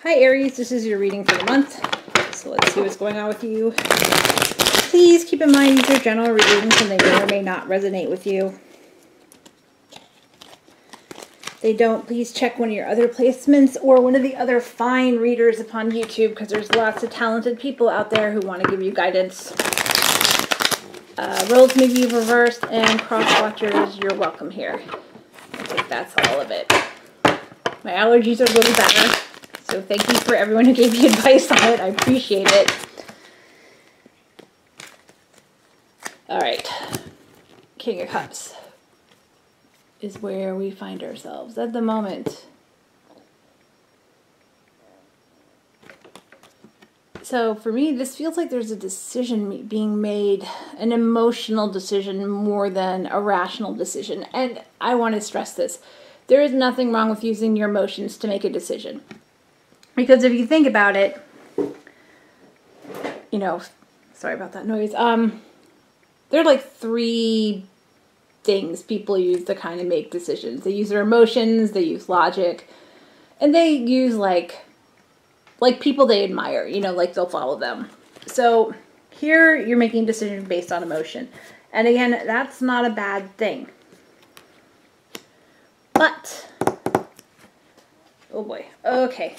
Hi Aries, this is your reading for the month. So let's see what's going on with you. Please keep in mind these are general readings and they may or may not resonate with you. If they don't, please check one of your other placements or one of the other fine readers upon YouTube, because there's lots of talented people out there who want to give you guidance. Roles may be reversed, and cross-watchers, you're welcome here. I think that's all of it. My allergies are a little better. So thank you for everyone who gave me advice on it. I appreciate it. All right. King of Cups is where we find ourselves at the moment. So for me, this feels like there's a decision being made, an emotional decision more than a rational decision. And I want to stress this. There is nothing wrong with using your emotions to make a decision. Because if you think about it, you know, sorry about that noise. There are like three things people use to kind of make decisions. They use their emotions, they use logic, and they use like people they admire, you know, like they'll follow them. So here you're making decisions based on emotion. And again, that's not a bad thing. But, oh boy, okay.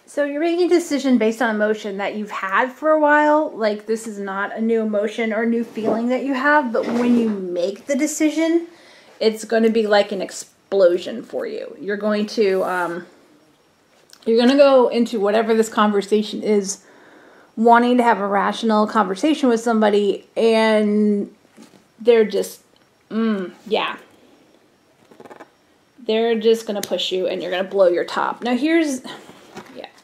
So you're making a decision based on emotion that you've had for a while. Like, this is not a new emotion or new feeling that you have, but when you make the decision, it's going to be like an explosion for you. You're going to go into whatever this conversation is, wanting to have a rational conversation with somebody, and they're just, yeah. They're just going to push you, and you're going to blow your top. Now here's...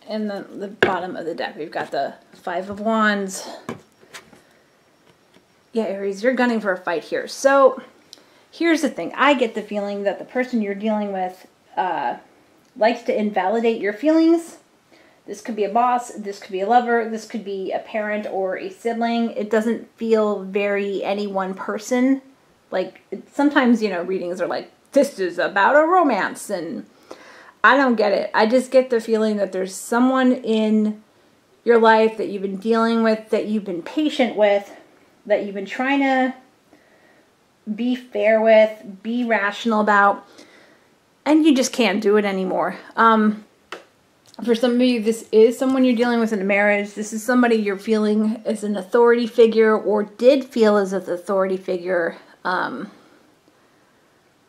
in the bottom of the deck, we've got the Five of Wands. Yeah, Aries, you're gunning for a fight here. So, here's the thing. I get the feeling that the person you're dealing with likes to invalidate your feelings. This could be a boss. This could be a lover. This could be a parent or a sibling. It doesn't feel very any one person. Like, sometimes, you know, readings are like, this is about a romance, and... I don't get it. I just get the feeling that there's someone in your life that you've been dealing with, that you've been patient with, that you've been trying to be fair with, be rational about, and you just can't do it anymore. For some of you, this is someone you're dealing with in a marriage. This is somebody you're feeling as an authority figure or did feel as an authority figure.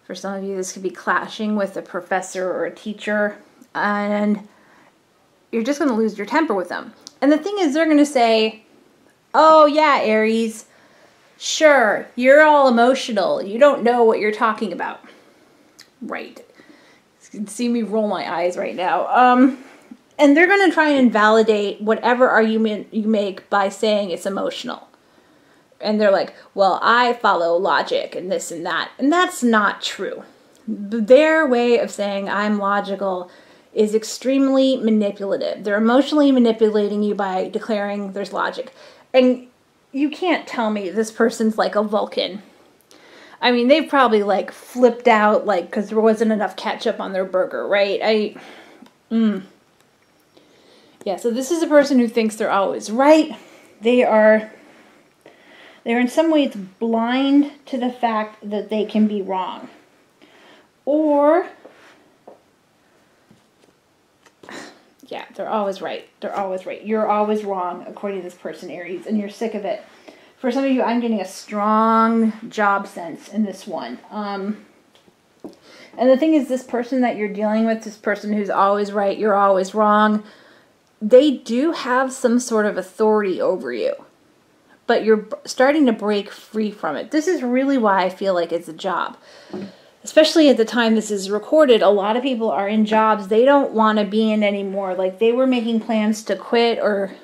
For some of you, this could be clashing with a professor or a teacher, and you're just going to lose your temper with them. And the thing is, they're going to say, oh yeah, Aries, sure, you're all emotional. You don't know what you're talking about. Right. You can see me roll my eyes right now. And they're going to try and invalidate whatever argument you make by saying it's emotional. And they're like, well, I follow logic and this and that. And that's not true. Their way of saying I'm logical is extremely manipulative. They're emotionally manipulating you by declaring there's logic. And you can't tell me this person's like a Vulcan. I mean, they've probably like flipped out like because there wasn't enough ketchup on their burger, right? Yeah, so this is a person who thinks they're always right. They're in some ways blind to the fact that they can be wrong. Or, yeah, they're always right. They're always right. You're always wrong, according to this person, Aries, and you're sick of it. For some of you, I'm getting a strong job sense in this one. And the thing is, this person that you're dealing with, this person who's always right, you're always wrong, they do have some sort of authority over you. But you're starting to break free from it. This is really why I feel like it's a job. Especially at the time this is recorded, a lot of people are in jobs they don't want to be in anymore. Like they were making plans to quit or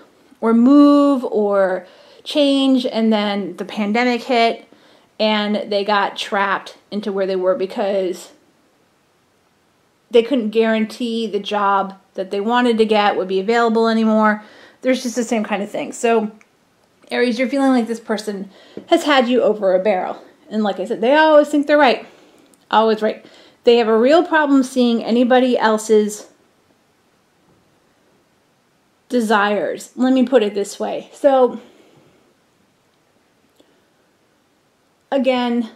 move or change, and then the pandemic hit and they got trapped into where they were because they couldn't guarantee the job that they wanted to get would be available anymore. There's just the same kind of thing. So Aries, you're feeling like this person has had you over a barrel. And like I said, they always think they're right. Always right. They have a real problem seeing anybody else's desires. Let me put it this way. So, again,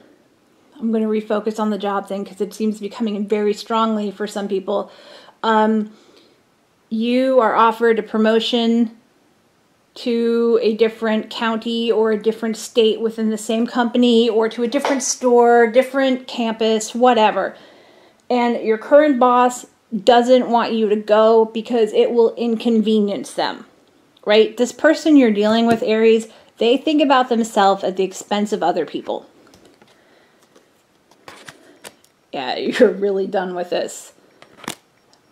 I'm going to refocus on the job thing because it seems to be coming in very strongly for some people. You are offered a promotion to a different county or a different state within the same company, or to a different store, different campus, whatever. And your current boss doesn't want you to go because it will inconvenience them, right? This person you're dealing with, Aries, they think about themselves at the expense of other people. Yeah, you're really done with this.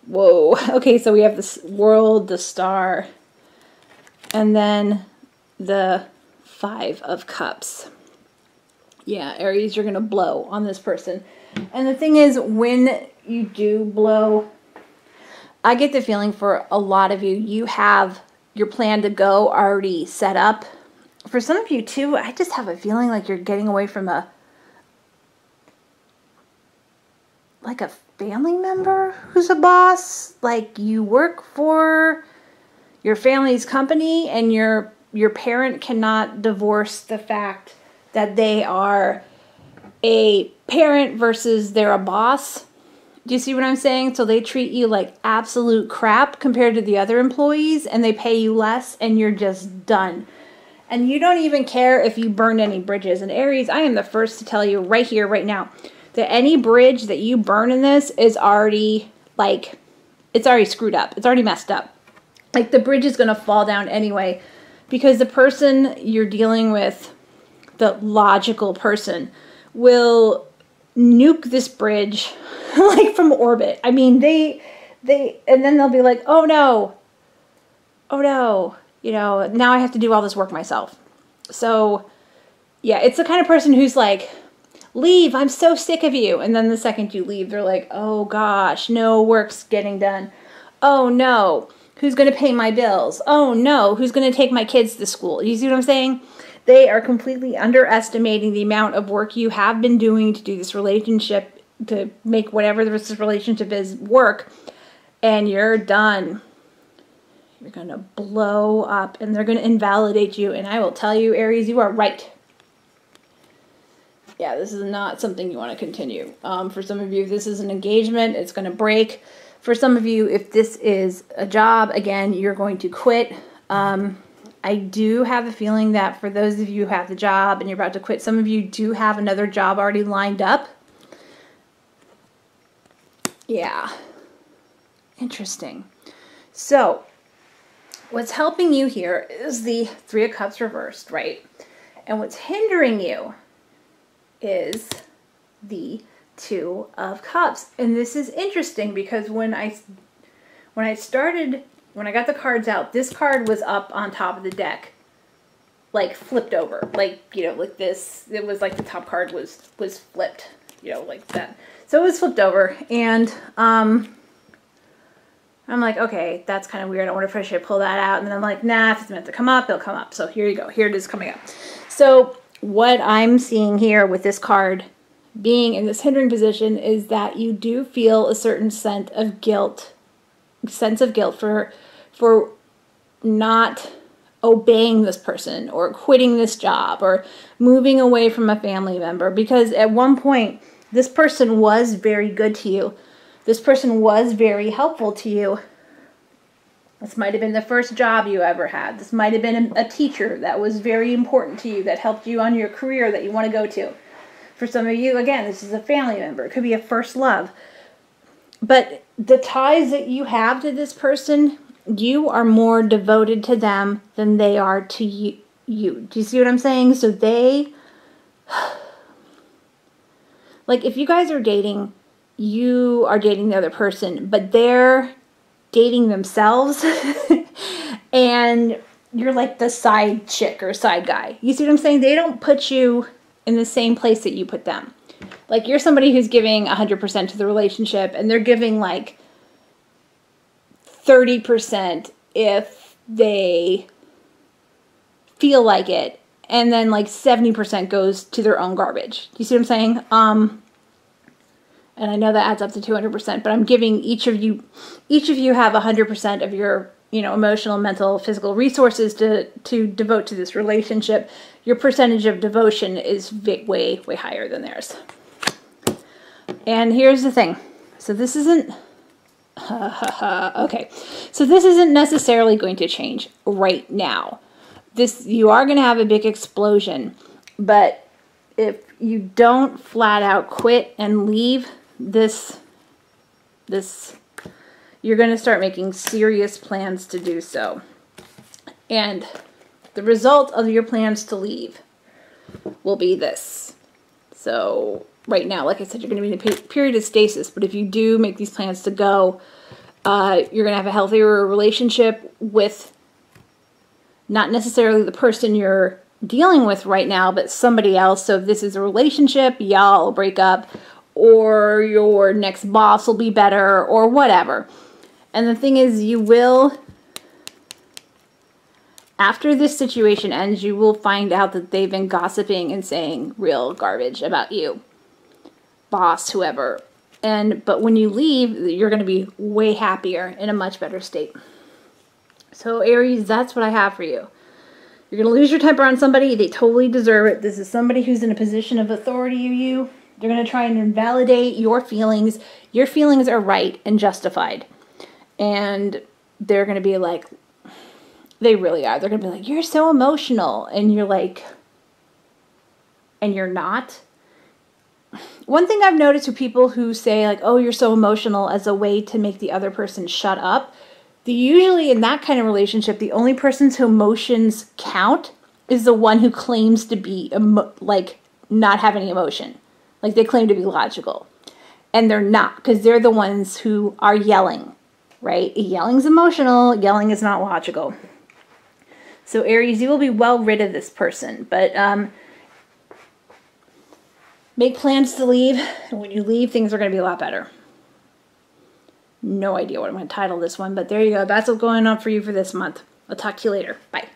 Whoa. Okay, so we have this World, the Star, and then the Five of Cups. Yeah, Aries, you're going to blow on this person. And the thing is, when you do blow, I get the feeling for a lot of you, you have your plan to go already set up. For some of you too, I just have a feeling like you're getting away from a family member who's a boss. Like, you work for your family's company, and your parent cannot divorce the fact that they are a parent versus they're a boss. Do you see what I'm saying? So they treat you like absolute crap compared to the other employees, and they pay you less, and you're just done. And you don't even care if you burn any bridges. And Aries, I am the first to tell you right here, right now, that any bridge that you burn in this is already, like, it's already screwed up. It's already messed up. Like, the bridge is going to fall down anyway, because the person you're dealing with, the logical person, will nuke this bridge like from orbit. I mean, they and then they'll be like, oh no, you know, now I have to do all this work myself. So yeah, it's the kind of person who's like, leave, I'm so sick of you. And then the second you leave, they're like, oh gosh, no work's getting done. Oh no, who's going to pay my bills? Oh no, who's going to take my kids to school? You see what I'm saying? They are completely underestimating the amount of work you have been doing to do this relationship, to make whatever this relationship is work, and you're done. You're going to blow up, and they're going to invalidate you, and I will tell you, Aries, you are right. Yeah, this is not something you want to continue. For some of you, if this is an engagement, it's going to break. For some of you, if this is a job, again, you're going to quit. I do have a feeling that for those of you who have the job and you're about to quit, some of you do have another job already lined up. Yeah. Interesting. So, what's helping you here is the Three of Cups reversed, right? And what's hindering you is the Two of Cups. And this is interesting because when I got the cards out, this card was up on top of the deck, like flipped over, like, you know, like this. It was like the top card was flipped, you know, like that. So it was flipped over, and I'm like, okay, that's kind of weird. I wonder if I should pull that out. And then I'm like, nah, if it's meant to come up, it'll come up. So here you go. Here it is coming up. So what I'm seeing here with this card being in this hindering position is that you do feel a certain sense of guilt for not obeying this person or quitting this job or moving away from a family member, because at one point this person was very good to you. This person was very helpful to you. This might have been the first job you ever had. This might have been a teacher that was very important to you, that helped you on your career that you want to go to. For some of you, again, this is a family member. It could be a first love. But the ties that you have to this person, you are more devoted to them than they are to you. Do you see what I'm saying? So they, like, if you guys are dating, you are dating the other person, but they're dating themselves and you're like the side chick or side guy. You see what I'm saying? They don't put you in the same place that you put them. Like, you're somebody who's giving 100% to the relationship, and they're giving like 30% if they feel like it, and then like 70% goes to their own garbage. Do you see what I'm saying? And And I know that adds up to 200%, but I'm giving each of you have 100% of your, you know, emotional, mental, physical resources to devote to this relationship. Your percentage of devotion is way higher than theirs. And here's the thing. So this isn't, okay. So this isn't necessarily going to change right now. You are going to have a big explosion, but if you don't flat out quit and leave this, you're going to start making serious plans to do so. And the result of your plans to leave will be this. So right now, like I said, you're going to be in a period of stasis, but if you do make these plans to go, you're going to have a healthier relationship with not necessarily the person you're dealing with right now, but somebody else. So if this is a relationship, y'all will break up, or your next boss will be better, or whatever. And the thing is, you will, after this situation ends, you will find out that they've been gossiping and saying real garbage about you. Boss, whoever. But when you leave, you're going to be way happier, in a much better state. So Aries, that's what I have for you. You're going to lose your temper on somebody. They totally deserve it. This is somebody who's in a position of authority of you. They're going to try and invalidate your feelings. Your feelings are right and justified. And they're going to be like, they really are. They're going to be like, you're so emotional. And you're like, and you're not. One thing I've noticed with people who say like, oh, you're so emotional, as a way to make the other person shut up. Usually in that kind of relationship, the only person's whose emotions count is the one who claims to be like not have any emotion. Like they claim to be logical. And they're not, because they're the ones who are yelling, right? Yelling's emotional, yelling is not logical. So Aries, you will be well rid of this person, but make plans to leave, and when you leave, things are going to be a lot better. No idea what I'm going to title this one, but there you go. That's what's going on for you for this month. I'll talk to you later. Bye.